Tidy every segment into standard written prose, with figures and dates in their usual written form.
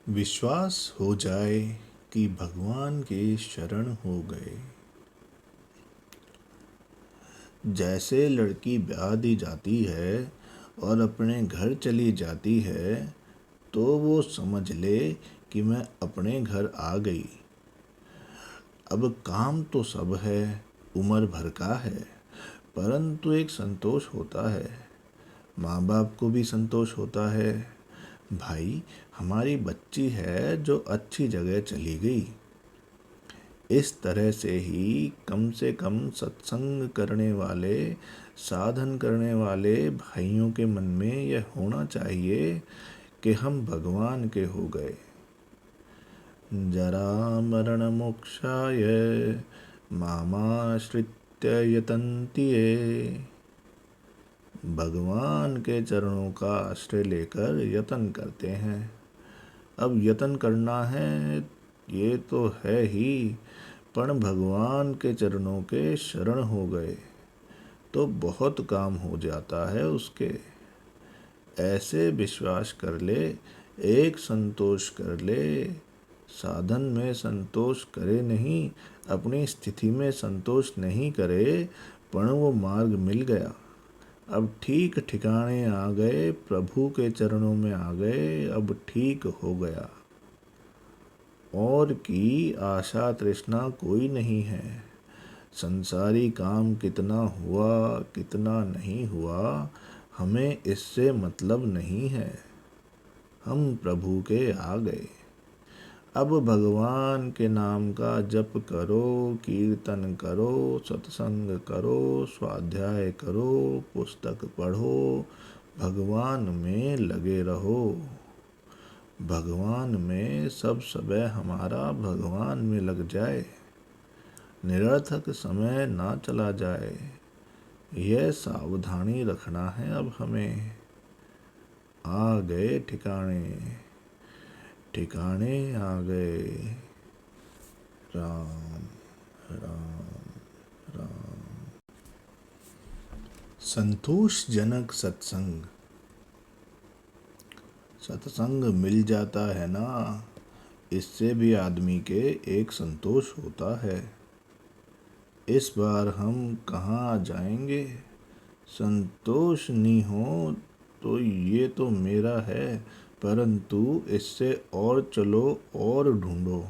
विश्वास हो जाए कि भगवान के शरण हो गए। जैसे लड़की ब्याह दी जाती है और अपने घर चली जाती है तो वो समझ ले कि मैं अपने घर आ गई। अब काम तो सब है, उम्र भर का है, परंतु एक संतोष होता है। माँ बाप को भी संतोष होता है, भाई हमारी बच्ची है जो अच्छी जगह चली गई। इस तरह से कम सत्संग करने वाले, साधन करने वाले भाइयों के मन में यह होना चाहिए कि हम भगवान के हो गए। जरा मरण मोक्षाय मामाश्रित्य यतन्ति ये। भगवान के चरणों का आश्रय लेकर यतन करते हैं। अब यतन करना है ये तो है ही, पर भगवान के चरणों के शरण हो गए तो बहुत काम हो जाता है उसके। ऐसे विश्वास कर ले, एक संतोष कर ले। साधन में संतोष करे नहीं, अपनी स्थिति में संतोष नहीं करे, पर वो मार्ग मिल गया। अब ठीक ठिकाने आ गए, प्रभु के चरणों में आ गए, अब ठीक हो गया। और की आशा तृष्णा कोई नहीं है। संसारी काम कितना हुआ कितना नहीं हुआ, हमें इससे मतलब नहीं है। हम प्रभु के आ गए। अब भगवान के नाम का जप करो, कीर्तन करो, सत्संग करो, स्वाध्याय करो, पुस्तक पढ़ो, भगवान में लगे रहो। भगवान में सब समय हमारा भगवान में लग जाए, निरर्थक समय ना चला जाए, यह सावधानी रखना है। अब हमें आ गए ठिकाने, ठिकाने आ गए। राम राम राम। संतोषजनक सत्संग। सत्संग मिल जाता है ना, इससे भी आदमी के एक संतोष होता है। इस बार हम कहाँ जाएंगे? संतोष नहीं हो तो ये तो मेरा है, परंतु इससे और चलो और ढूंढो।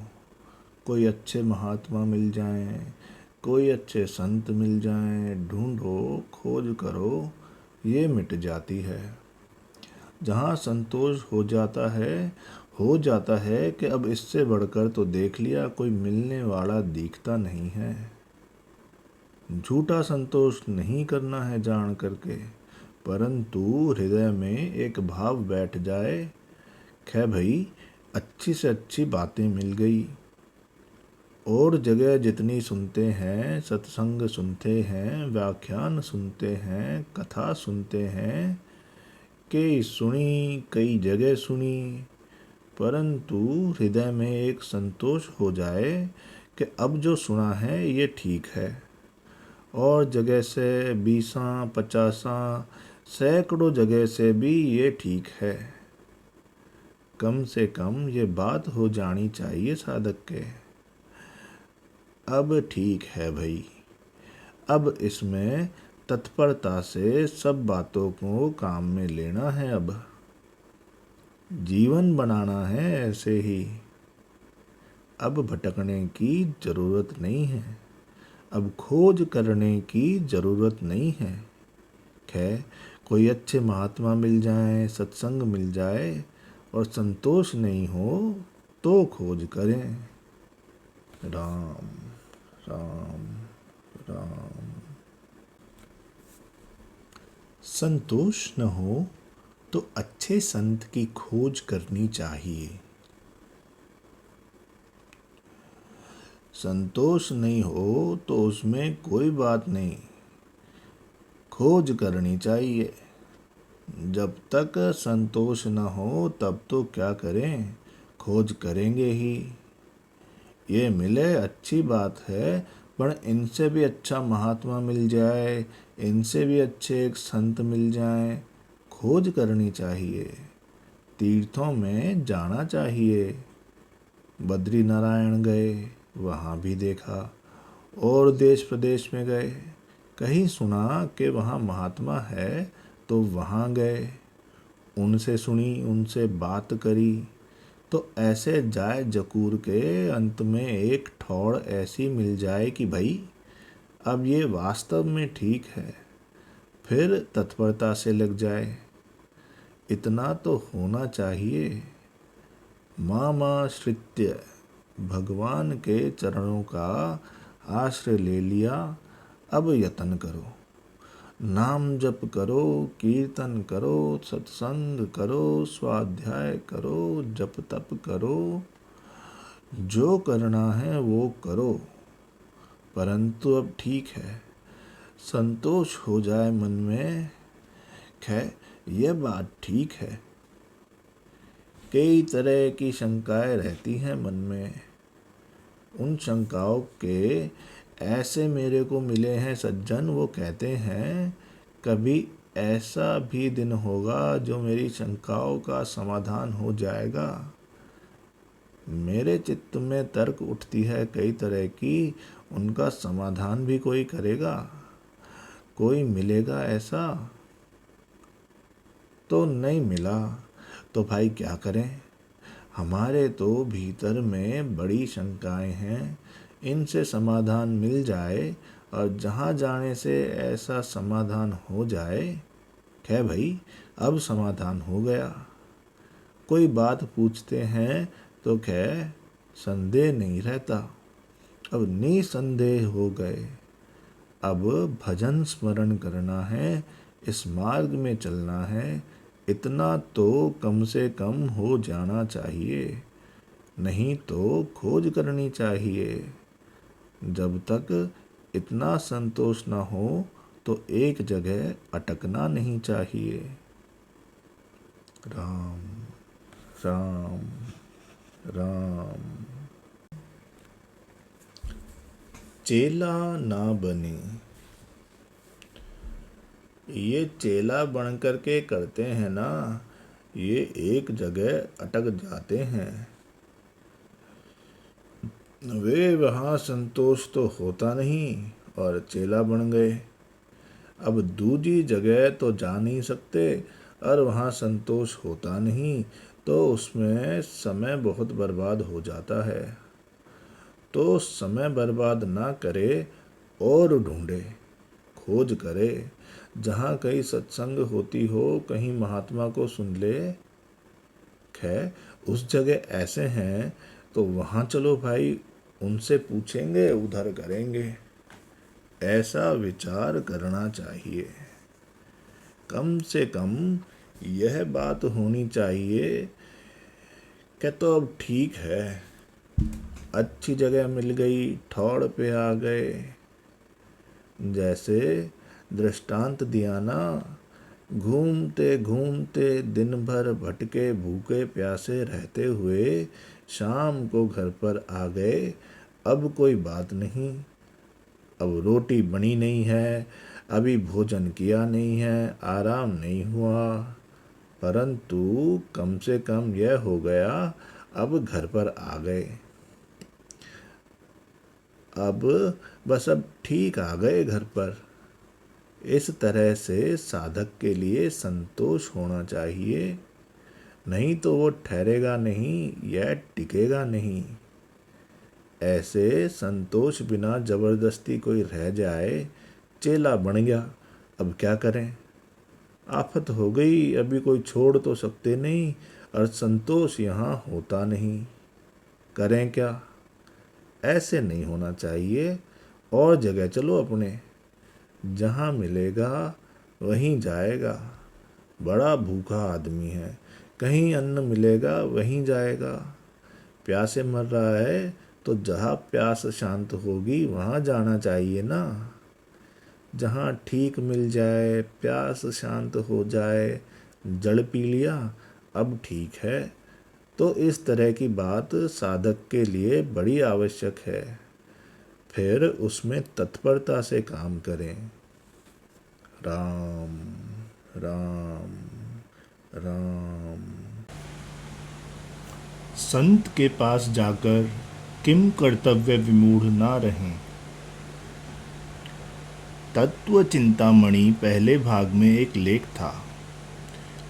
कोई अच्छे महात्मा मिल जाएं, कोई अच्छे संत मिल जाएं, ढूंढो, खोज करो, ये मिट जाती है। जहाँ संतोष हो जाता है कि अब इससे बढ़कर तो देख लिया, कोई मिलने वाला दिखता नहीं है। झूठा संतोष नहीं करना है जान करके, परंतु हृदय में एक भाव बैठ जाए, खे भाई अच्छी से अच्छी बातें मिल गई। और जगह जितनी सुनते हैं, सत्संग सुनते हैं, व्याख्यान सुनते हैं, कथा सुनते हैं, कई सुनी, कई जगह सुनी, परंतु हृदय में एक संतोष हो जाए कि अब जो सुना है ये ठीक है। और जगह से 20 50 सैकड़ों जगह से भी ये ठीक है। कम से कम ये बात हो जानी चाहिए साधक के, अब ठीक है भाई। अब इसमें तत्परता से सब बातों को काम में लेना है। अब जीवन बनाना है ऐसे ही। अब भटकने की जरूरत नहीं है, अब खोज करने की जरूरत नहीं है। खैर कोई अच्छे महात्मा मिल जाए, सत्संग मिल जाए और संतोष नहीं हो तो खोज करें। राम राम राम। संतोष न हो तो अच्छे संत की खोज करनी चाहिए। संतोष नहीं हो तो उसमें कोई बात नहीं, खोज करनी चाहिए। जब तक संतोष न हो तब तो क्या करें, खोज करेंगे ही। ये मिले अच्छी बात है, पर इनसे भी अच्छा महात्मा मिल जाए, इनसे भी अच्छे एक संत मिल जाए, खोज करनी चाहिए। तीर्थों में जाना चाहिए। बद्री नारायण गए, वहाँ भी देखा। और देश प्रदेश में गए, कहीं सुना कि वहाँ महात्मा है तो वहाँ गए, उनसे सुनी, उनसे बात करी। तो ऐसे जाए जकूर के अंत में एक ठौड़ ऐसी मिल जाए कि भाई अब ये वास्तव में ठीक है, फिर तत्परता से लग जाए। इतना तो होना चाहिए। मामाश्रित्य भगवान के चरणों का आश्रय ले लिया, अब यत्न करो। नाम जप करो, कीर्तन करो, सत्संग करो, स्वाध्याय करो, जप तप करो, जो करना है वो करो। परंतु अब ठीक है, संतोष हो जाए मन में। खैर यह बात ठीक है। कई तरह की शंकाएं रहती हैं मन में। उन शंकाओं के ऐसे मेरे को मिले हैं सज्जन, वो कहते हैं कभी ऐसा भी दिन होगा जो मेरी शंकाओं का समाधान हो जाएगा। मेरे चित्त में तर्क उठती है कई तरह की, उनका समाधान भी कोई करेगा, कोई मिलेगा ऐसा? तो नहीं मिला तो भाई क्या करें। हमारे तो भीतर में बड़ी शंकाएं हैं, इनसे समाधान मिल जाए और जहाँ जाने से ऐसा समाधान हो जाए। खैर भाई अब समाधान हो गया। कोई बात पूछते हैं तो खैर संदेह नहीं रहता, अब निसंदेह हो गए। अब भजन स्मरण करना है, इस मार्ग में चलना है, इतना तो कम से कम हो जाना चाहिए। नहीं तो खोज करनी चाहिए। जब तक इतना संतोष न हो तो एक जगह अटकना नहीं चाहिए। राम राम राम। चेला ना बने। ये चेला बन करके करते हैं ना, ये एक जगह अटक जाते हैं। वे वहाँ संतोष तो होता नहीं और चेला बन गए। अब दूसरी जगह तो जा नहीं सकते और वहाँ संतोष होता नहीं, तो उसमें समय बहुत बर्बाद हो जाता है। तो समय बर्बाद ना करे और ढूंढे, खोज करे। जहाँ कहीं सत्संग होती हो, कहीं महात्मा को सुन ले। खैर उस जगह ऐसे हैं तो वहाँ चलो भाई, उनसे पूछेंगे, उधर करेंगे। ऐसा विचार करना चाहिए। कम से कम यह बात होनी चाहिए कि तो अब ठीक है, अच्छी जगह मिल गई, ठौड़ पे आ गए। जैसे दृष्टांत दिया ना, घूमते घूमते दिन भर भटके भूखे प्यासे रहते हुए शाम को घर पर आ गए। अब कोई बात नहीं, अब रोटी बनी नहीं है, अभी भोजन किया नहीं है, आराम नहीं हुआ, परंतु कम से कम यह हो गया, अब घर पर आ गए। अब बस अब ठीक आ गए घर पर। इस तरह से साधक के लिए संतोष होना चाहिए, नहीं तो वो ठहरेगा नहीं, यह टिकेगा नहीं। ऐसे संतोष बिना जबरदस्ती कोई रह जाए, चेला बन गया, अब क्या करें। आफत हो गई, अभी कोई छोड़ तो सकते नहीं और संतोष यहाँ होता नहीं, करें क्या। ऐसे नहीं होना चाहिए। और जगह चलो अपने, जहाँ मिलेगा वहीं जाएगा। बड़ा भूखा आदमी है, कहीं अन्न मिलेगा वहीं जाएगा। प्यासे मर रहा है तो जहाँ प्यास शांत होगी वहाँ जाना चाहिए ना। जहाँ ठीक मिल जाए, प्यास शांत हो जाए, जल पी लिया, अब ठीक है। तो इस तरह की बात साधक के लिए बड़ी आवश्यक है। फिर उसमें तत्परता से काम करें। राम राम राम। संत के पास जाकर किम कर्तव्य विमूढ़ ना रहें। तत्व चिंतामणि पहले भाग में एक लेख था।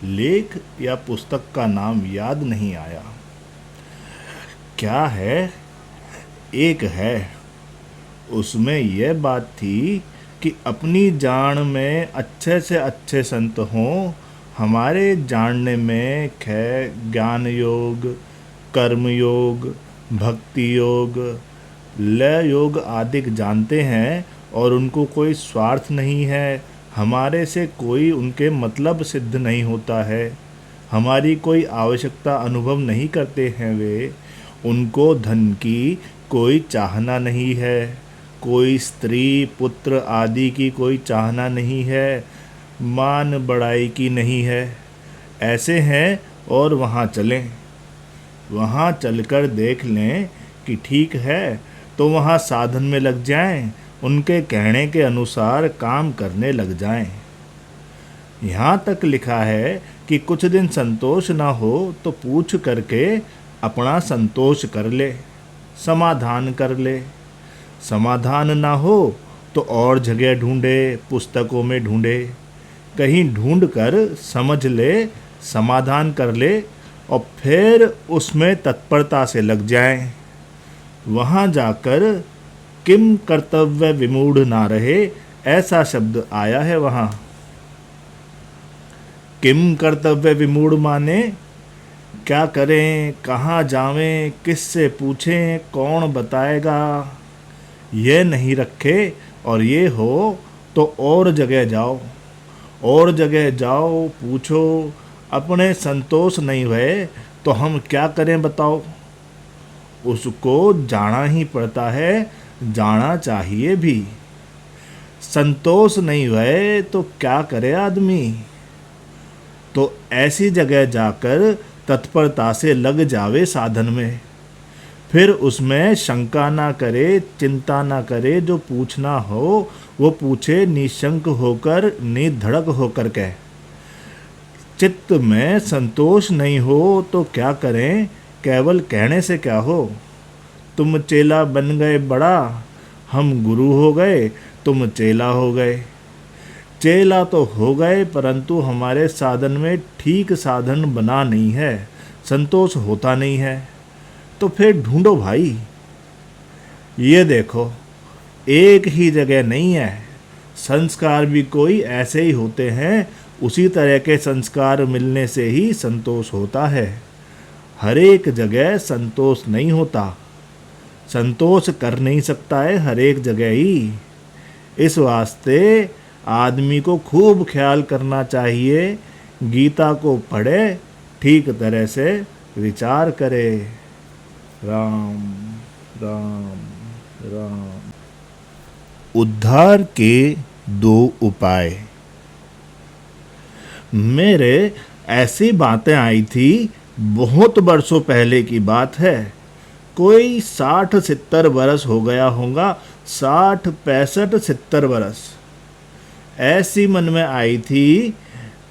लेख या पुस्तक का नाम याद नहीं आया। क्या है? एक है। उसमें यह बात थी कि अपनी जान में अच्छे से अच्छे संत हों। हमारे जानने में ज्ञान योग, कर्म योग, भक्ति योग, लय योग आदि जानते हैं और उनको कोई स्वार्थ नहीं है। हमारे से कोई उनके मतलब सिद्ध नहीं होता है। हमारी कोई आवश्यकता अनुभव नहीं करते हैं वे। उनको धन की कोई चाहना नहीं है, कोई स्त्री पुत्र आदि की कोई चाहना नहीं है, मान बड़ाई की नहीं है। ऐसे हैं और वहाँ चलें। वहाँ चलकर देख लें कि ठीक है तो वहाँ साधन में लग जाएं, उनके कहने के अनुसार काम करने लग जाएं। यहाँ तक लिखा है कि कुछ दिन संतोष ना हो तो पूछ करके अपना संतोष कर ले, समाधान कर ले। समाधान ना हो तो और जगह ढूंढे, पुस्तकों में ढूंढे, कहीं ढूंढ कर समझ ले, समाधान कर ले और फिर उसमें तत्परता से लग जाए। वहाँ जाकर किम कर्तव्य विमूढ़ ना रहे, ऐसा शब्द आया है वहाँ। किम कर्तव्य विमूढ़ माने क्या करें, कहाँ जावें, किससे पूछें, कौन बताएगा, ये नहीं रखे और ये हो तो और जगह जाओ, और जगह जाओ, पूछो। अपने संतोष नहीं हुए तो हम क्या करें बताओ। उसको जाना ही पड़ता है, जाना चाहिए भी। संतोष नहीं हुए तो क्या करे आदमी। तो ऐसी जगह जाकर तत्परता से लग जावे साधन में। फिर उसमें शंका ना करे, चिंता ना करे। जो पूछना हो वो पूछे निशंक होकर, निधड़क होकर के। चित्त में संतोष नहीं हो तो क्या करें, केवल कहने से क्या हो। तुम चेला बन गए बड़ा, हम गुरु हो गए, तुम चेला हो गए। चेला तो हो गए परंतु हमारे साधन में ठीक साधन बना नहीं है, संतोष होता नहीं है। तो फिर ढूंढो भाई। ये देखो एक ही जगह नहीं है। संस्कार भी कोई ऐसे ही होते हैं। उसी तरह के संस्कार मिलने से ही संतोष होता है। हर एक जगह संतोष नहीं होता। संतोष कर नहीं सकता है हर एक जगह ही। इस वास्ते आदमी को खूब ख्याल करना चाहिए। गीता को पढ़े, ठीक तरह से विचार करे। राम राम राम। उद्धार के 2 उपाय। मेरे ऐसी बातें आई थी, बहुत बरसों पहले की बात है। कोई 60-70 बरस हो गया होगा, 60, 65, 70 बरस। ऐसी मन में आई थी,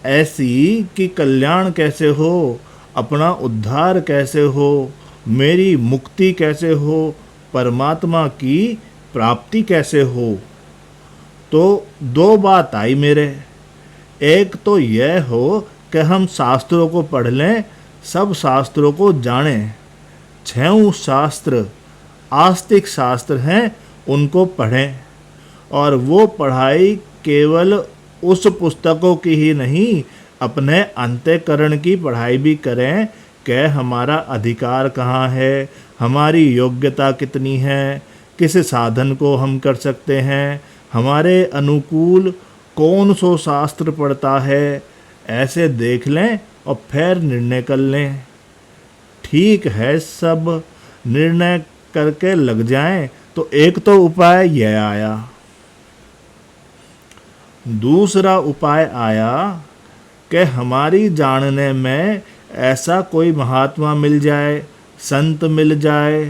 ऐसी कि कल्याण कैसे हो, अपना उद्धार कैसे हो, मेरी मुक्ति कैसे हो, परमात्मा की प्राप्ति कैसे हो। तो 2 बात आई मेरे। एक तो यह हो कि हम शास्त्रों को पढ़ लें, सब शास्त्रों को जानें। 6 शास्त्र आस्तिक शास्त्र हैं, उनको पढ़ें। और वो पढ़ाई केवल उस पुस्तकों की ही नहीं, अपने अंतःकरण की पढ़ाई भी करें कि हमारा अधिकार कहाँ है, हमारी योग्यता कितनी है, किस साधन को हम कर सकते हैं, हमारे अनुकूल कौन सो शास्त्र पढ़ता है। ऐसे देख लें और फिर निर्णय कर लें। ठीक है, सब निर्णय करके लग जाएं। तो एक तो उपाय यह आया। दूसरा उपाय आया कि हमारी जानने में ऐसा कोई महात्मा मिल जाए, संत मिल जाए,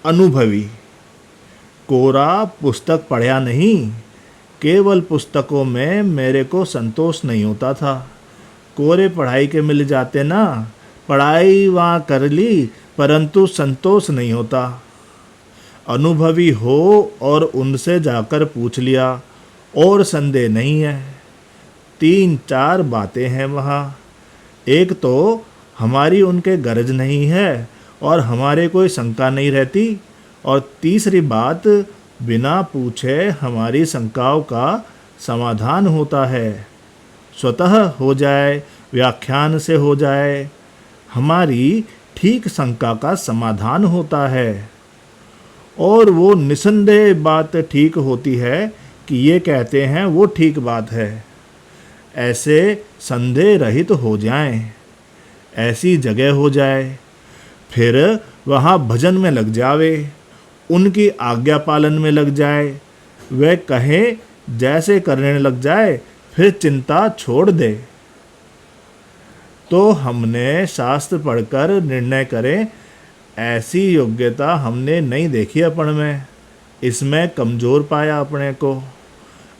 अनुभवी। कोरा पुस्तक पढ़ा नहीं, केवल पुस्तकों में मेरे को संतोष नहीं होता था। कोरे पढ़ाई के मिल जाते ना, पढ़ाई वहाँ कर ली, परंतु संतोष नहीं होता। अनुभवी हो और उनसे जाकर पूछ लिया और संदेह नहीं है। 3-4 बातें हैं वहाँ। एक तो हमारी उनके गरज नहीं है और हमारे कोई शंका नहीं रहती, और तीसरी बात, बिना पूछे हमारी शंकाओं का समाधान होता है। स्वतः हो जाए, व्याख्यान से हो जाए, हमारी ठीक शंका का समाधान होता है। और वो निसंदेह बात ठीक होती है कि ये कहते हैं वो ठीक बात है। ऐसे संदेह रहित हो जाएं, ऐसी जगह हो जाए, फिर वहाँ भजन में लग जावे, उनकी आज्ञा पालन में लग जाए, वह कहे जैसे करने लग जाए, फिर चिंता छोड़ दे। तो हमने शास्त्र पढ़कर निर्णय करें, ऐसी योग्यता हमने नहीं देखी अपन में, इसमें कमज़ोर पाया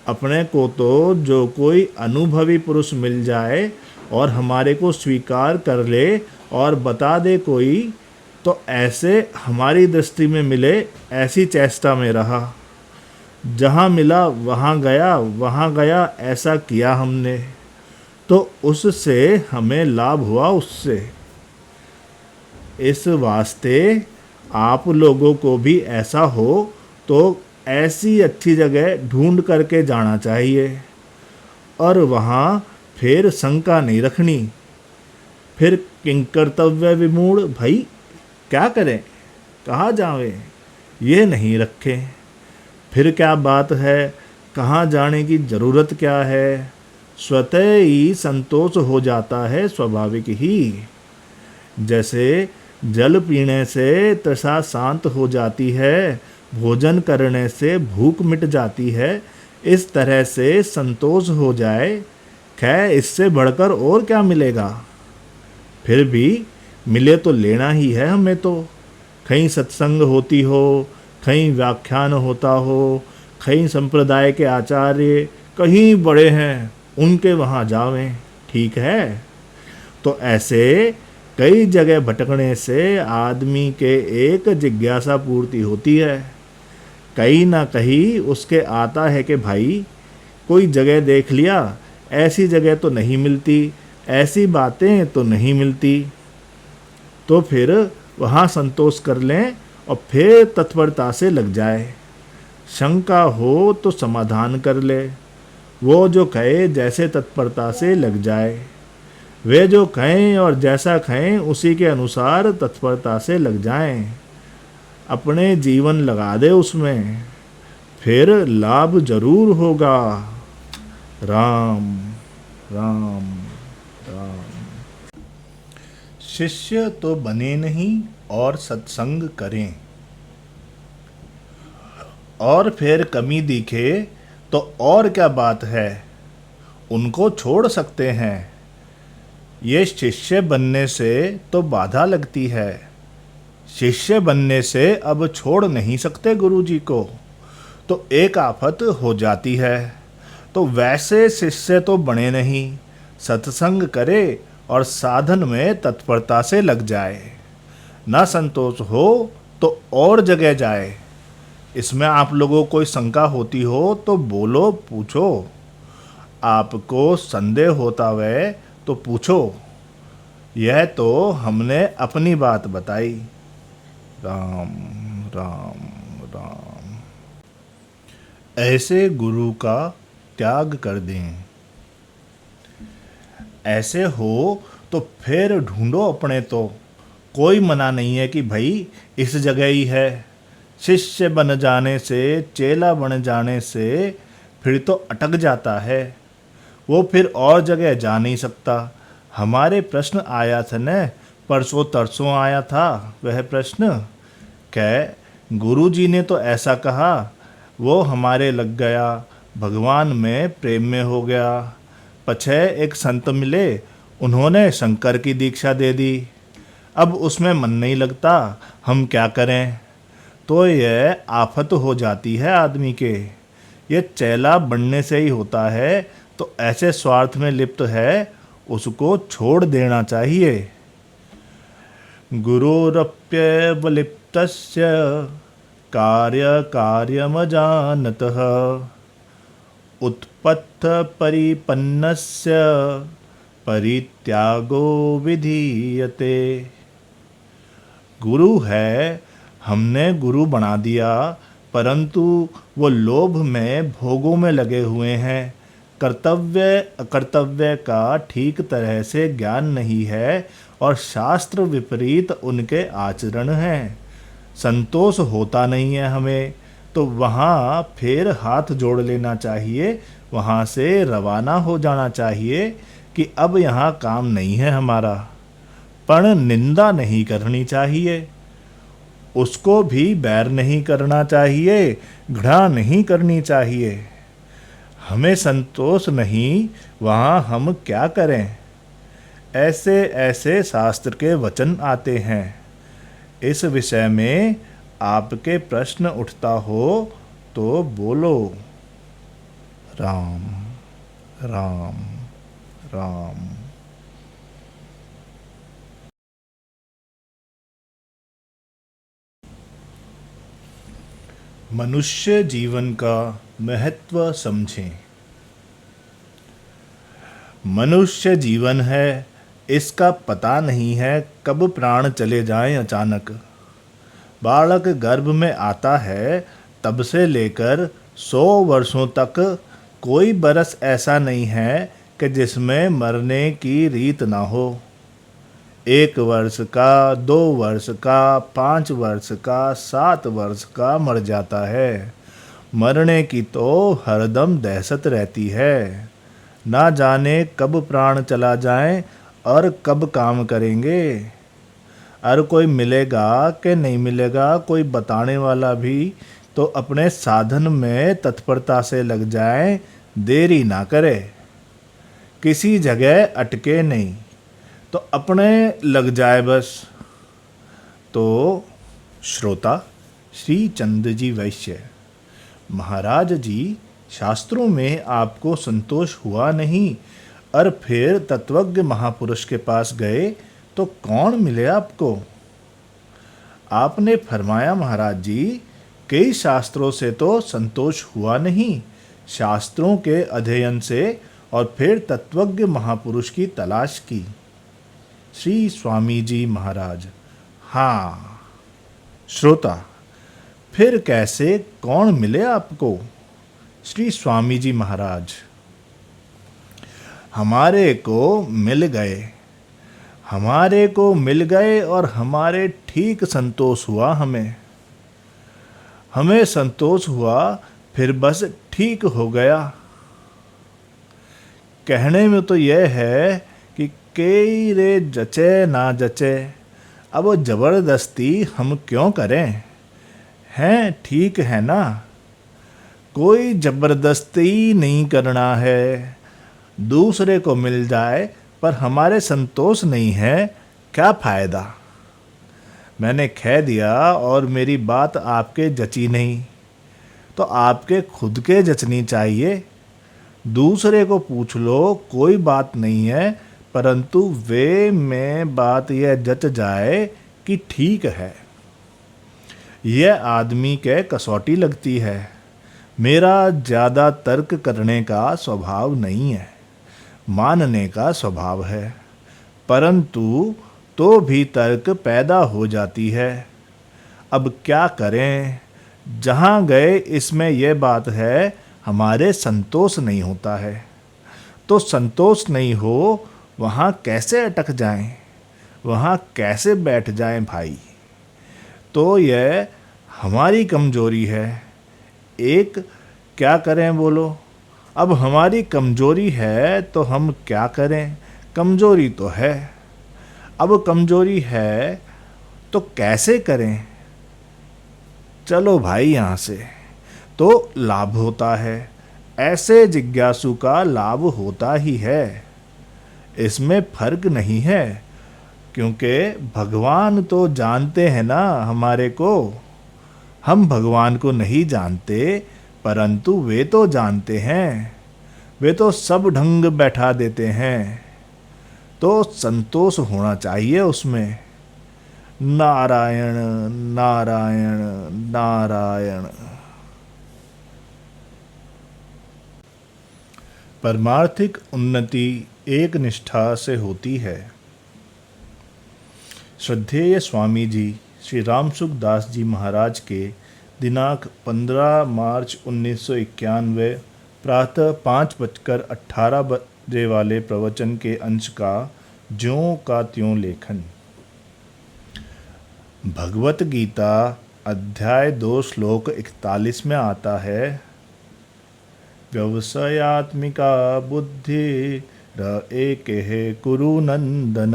अपने को तो जो कोई अनुभवी पुरुष मिल जाए और हमारे को स्वीकार कर ले और बता दे कोई, तो ऐसे हमारी दृष्टि में मिले, ऐसी चेष्टा में रहा। जहाँ मिला वहाँ गया ऐसा किया हमने, तो उससे हमें लाभ हुआ उससे। इस वास्ते आप लोगों को भी ऐसा हो तो ऐसी अच्छी जगह ढूंढ करके जाना चाहिए, और वहाँ फिर शंका नहीं रखनी। फिर किंकर्तव्य विमूढ़, भाई क्या करें, कहाँ जावें, ये नहीं रखें। फिर क्या बात है, कहाँ जाने की ज़रूरत क्या है, स्वतः ही संतोष हो जाता है, स्वाभाविक ही। जैसे जल पीने से तृषा शांत हो जाती है, भोजन करने से भूख मिट जाती है, इस तरह से संतोष हो जाए, खैर इससे बढ़कर और क्या मिलेगा। फिर भी मिले तो लेना ही है हमें तो। कहीं सत्संग होती हो, कहीं व्याख्यान होता हो, कहीं संप्रदाय के आचार्य कहीं बड़े हैं, उनके वहाँ जावें, ठीक है। तो ऐसे कई जगह भटकने से आदमी के एक जिज्ञासा पूर्ति होती है। कहीं ना कहीं उसके आता है कि भाई कोई जगह देख लिया, ऐसी जगह तो नहीं मिलती, ऐसी बातें तो नहीं मिलती, तो फिर वहाँ संतोष कर लें और फिर तत्परता से लग जाए। शंका हो तो समाधान कर ले, वो जो कहे जैसे तत्परता से लग जाए, वे जो कहें और जैसा कहें उसी के अनुसार तत्परता से लग जाएं, अपने जीवन लगा दे उसमें, फिर लाभ जरूर होगा। राम राम राम। शिष्य तो बने नहीं और सत्संग करें, और फिर कमी दिखे तो और क्या बात है, उनको छोड़ सकते हैं। ये शिष्य बनने से तो बाधा लगती है, शिष्य बनने से अब छोड़ नहीं सकते गुरुजी को, तो एक आफत हो जाती है। तो वैसे शिष्य तो बने नहीं, सत्संग करे और साधन में तत्परता से लग जाए। ना संतोष हो तो और जगह जाए। इसमें आप लोगों को कोई शंका होती हो तो बोलो, पूछो। आपको संदेह होता वै तो पूछो। यह तो हमने अपनी बात बताई। राम राम राम। ऐसे गुरु का त्याग कर दें। ऐसे हो तो फिर ढूंढो अपने, तो कोई मना नहीं है कि भाई इस जगह ही है। शिष्य बन जाने से, चेला बन जाने से फिर तो अटक जाता है, वो फिर और जगह जा नहीं सकता। हमारे प्रश्न आया था न, परसों तरसों आया था वह प्रश्न, कह गुरुजी ने तो ऐसा कहा, वो हमारे लग गया, भगवान में प्रेम में हो गया। पछे एक संत मिले, उन्होंने शंकर की दीक्षा दे दी, अब उसमें मन नहीं लगता, हम क्या करें। तो यह आफत हो जाती है आदमी के। ये चेला बनने से ही होता है, तो ऐसे स्वार्थ में लिप्त है, उसको छोड़ देना चाहिए। गुरोरप्यवलिप्तस्य कार्यकार्यमजानतः उत्पत्तपरिपन्नस्य परित्यागो विधीयते। गुरु है, हमने गुरु बना दिया, परंतु वो लोभ में भोगों में लगे हुए हैं। कर्तव्य अकर्तव्य का ठीक तरह से ज्ञान नहीं है और शास्त्र विपरीत उनके आचरण हैं। संतोष होता नहीं है हमें, तो वहाँ फिर हाथ जोड़ लेना चाहिए, वहाँ से रवाना हो जाना चाहिए कि अब यहाँ काम नहीं है हमारा। पर निंदा नहीं करनी चाहिए, उसको भी बैर नहीं करना चाहिए, घृणा नहीं करनी चाहिए। हमें संतोष नहीं, वहाँ हम क्या करें? ऐसे ऐसे शास्त्र के वचन आते हैं। इस विषय में आपके प्रश्न उठता हो तो बोलो। राम राम राम। मनुष्य जीवन का महत्व समझें। मनुष्य जीवन है, इसका पता नहीं है कब प्राण चले जाएं अचानक। बालक गर्भ में आता है, तब से लेकर 100 वर्षों तक कोई बरस ऐसा नहीं है कि जिसमें मरने की रीत ना हो। 1 वर्ष का, 2 वर्ष का, 5 वर्ष का, 7 वर्ष का मर जाता है। मरने की तो हरदम दहशत रहती है। ना जाने कब प्राण चला जाए और कब काम करेंगे। और कोई मिलेगा कि नहीं मिलेगा, कोई बताने वाला भी तो अपने साधन में तत्परता से लग जाए, देरी ना करे, किसी जगह अटके नहीं, तो अपने लग जाए बस। तो श्रोता श्री चंद जी वैश्य महाराज जी, शास्त्रों में आपको संतोष हुआ नहीं और फिर तत्वज्ञ महापुरुष के पास गए तो कौन मिले आपको? आपने फरमाया महाराज जी, कई शास्त्रों से तो संतोष हुआ नहीं, शास्त्रों के अध्ययन से और फिर तत्वज्ञ महापुरुष की तलाश की। श्री स्वामी जी महाराज। हाँ श्रोता, फिर कैसे कौन मिले आपको? श्री स्वामी जी महाराज। हमारे को मिल गए, हमारे को मिल गए और हमारे ठीक संतोष हुआ। हमें संतोष हुआ, फिर बस ठीक हो गया। कहने में तो यह है कि कई रे जचे ना जचे, अब वो जबरदस्ती हम क्यों करें? हैं ठीक है ना? कोई जबरदस्ती नहीं करना है। दूसरे को मिल जाए पर हमारे संतोष नहीं है, क्या फ़ायदा? मैंने कह दिया और मेरी बात आपके जची नहीं, तो आपके खुद के जचनी चाहिए। दूसरे को पूछ लो, कोई बात नहीं है, परंतु वे में बात यह जच जाए कि ठीक है। यह आदमी के कसौटी लगती है। मेरा ज़्यादा तर्क करने का स्वभाव नहीं है, मानने का स्वभाव है, परंतु तो भी तर्क पैदा हो जाती है। अब क्या करें? जहाँ गए इसमें यह बात है, हमारे संतोष नहीं होता है। तो संतोष नहीं हो, वहाँ कैसे अटक जाएं? वहाँ कैसे बैठ जाएं भाई? तो यह हमारी कमजोरी है। एक क्या करें बोलो? अब हमारी कमजोरी है तो हम क्या करें? कमजोरी तो है, अब कमजोरी है तो कैसे करें? चलो भाई यहाँ से तो लाभ होता है, ऐसे जिज्ञासु का लाभ होता ही है, इसमें फर्क नहीं है। क्योंकि भगवान तो जानते हैं ना हमारे को, हम भगवान को नहीं जानते, परंतु वे तो जानते हैं, वे तो सब ढंग बैठा देते हैं। तो संतोष होना चाहिए उसमें। नारायण नारायण नारायण। परमार्थिक उन्नति एक निष्ठा से होती है। श्रद्धेय स्वामी जी श्री रामसुख दास जी महाराज के दिनांक 15 मार्च 1991 प्रातः 5:18 बजे वाले प्रवचन के अंश का ज्यों का त्यों लेखन। भगवत गीता अध्याय 2 श्लोक 41 में आता है, व्यवसायात्मिका बुद्धि र एक है कुरु नंदन।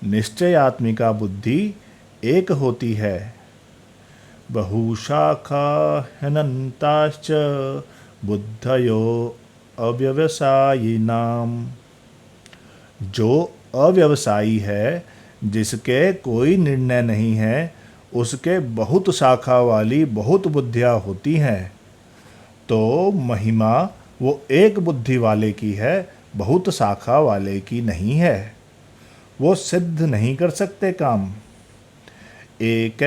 निश्चयात्मिका बुद्धि एक होती है, बहुशाखा हनन्ताश्च बुद्धयो अव्यवसायिनाम। जो अव्यवसायी है, जिसके कोई निर्णय नहीं है, उसके बहुत शाखा वाली बहुत बुद्धियाँ होती हैं। तो महिमा वो एक बुद्धि वाले की है, बहुत शाखा वाले की नहीं है। वो सिद्ध नहीं कर सकते काम। एक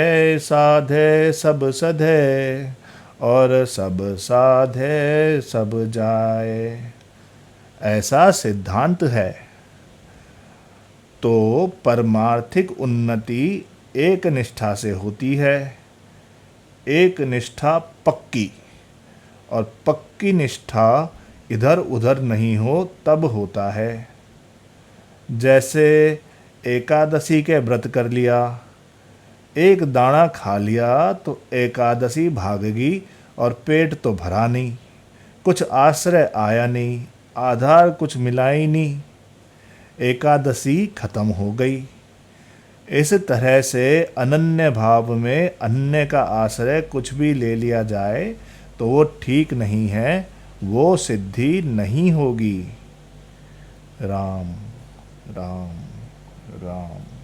साधे सब सधे और सब साधे सब जाए, ऐसा सिद्धांत है। तो परमार्थिक उन्नति एक निष्ठा से होती है। एक निष्ठा पक्की, और पक्की निष्ठा इधर उधर नहीं हो तब होता है। जैसे एकादशी के व्रत कर लिया, एक दाना खा लिया तो एकादशी भागेगी और पेट तो भरा नहीं, कुछ आश्रय आया नहीं, आधार कुछ मिला ही नहीं, एकादशी खत्म हो गई। इस तरह से अनन्य भाव में अन्य का आश्रय कुछ भी ले लिया जाए तो वो ठीक नहीं है, वो सिद्धि नहीं होगी। राम राम राम।